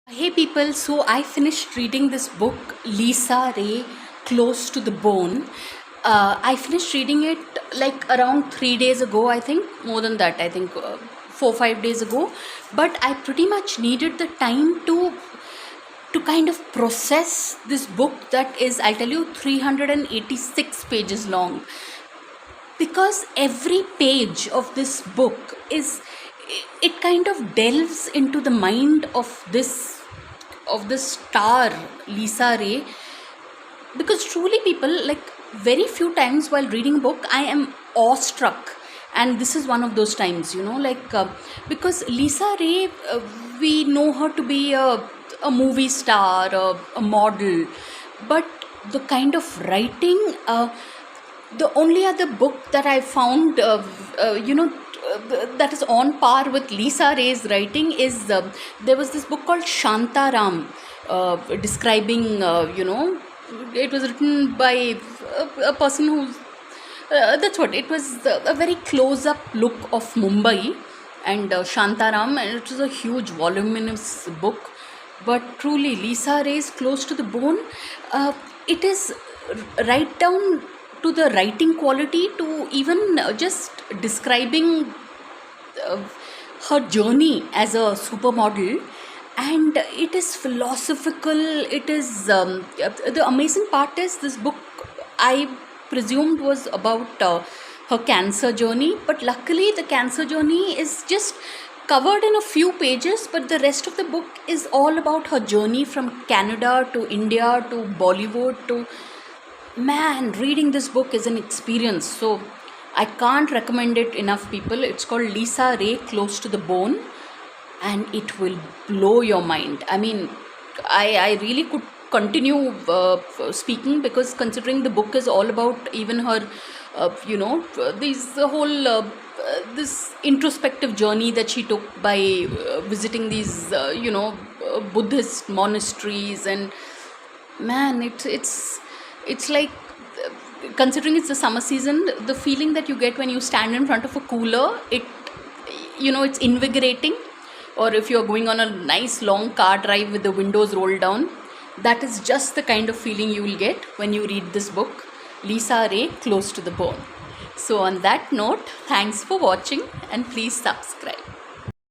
Hey people, so I finished reading this book, Lisa Ray, Close to the Bone. I finished reading it like around 3 days ago, I think, more than that, I think 4 5 days ago. But I pretty much needed the time to kind of process this book that is, I'll tell you, 386 pages long, because every page of this book is, it kind of delves into the mind of this star Lisa Ray. Because truly people, like, very few times while reading a book I am awestruck, and this is one of those times, because Lisa Ray, we know her to be a movie star, a model, but the kind of writing, the only other book that I found, that is on par with Lisa Ray's writing is, there was this book called Shantaram, describing, it was written by a person who's, that's what, it was a very close-up look of Mumbai, and Shantaram, and it was a huge voluminous book. But truly, Lisa Ray's Close to the Bone, it is right down to the writing quality, to even just describing uh, her journey as a supermodel. And it is philosophical. It is, the amazing part is, this book, I presumed, was about her cancer journey, but luckily the cancer journey is just covered in a few pages, but the rest of the book is all about her journey from Canada to India to Bollywood to, man, reading this book is an experience. So I can't recommend it enough, people. It's called Lisa Ray, Close to the Bone, and it will blow your mind. I mean, I really could continue speaking, because considering the book is all about even her, the whole, this introspective journey that she took by visiting these, Buddhist monasteries. And man, it's like, considering it's the summer season, the feeling that you get when you stand in front of a cooler, it's invigorating. Or if you're going on a nice long car drive with the windows rolled down, that is just the kind of feeling you will get when you read this book, Lisa Ray, Close to the Bone. So on that note, thanks for watching, and please subscribe.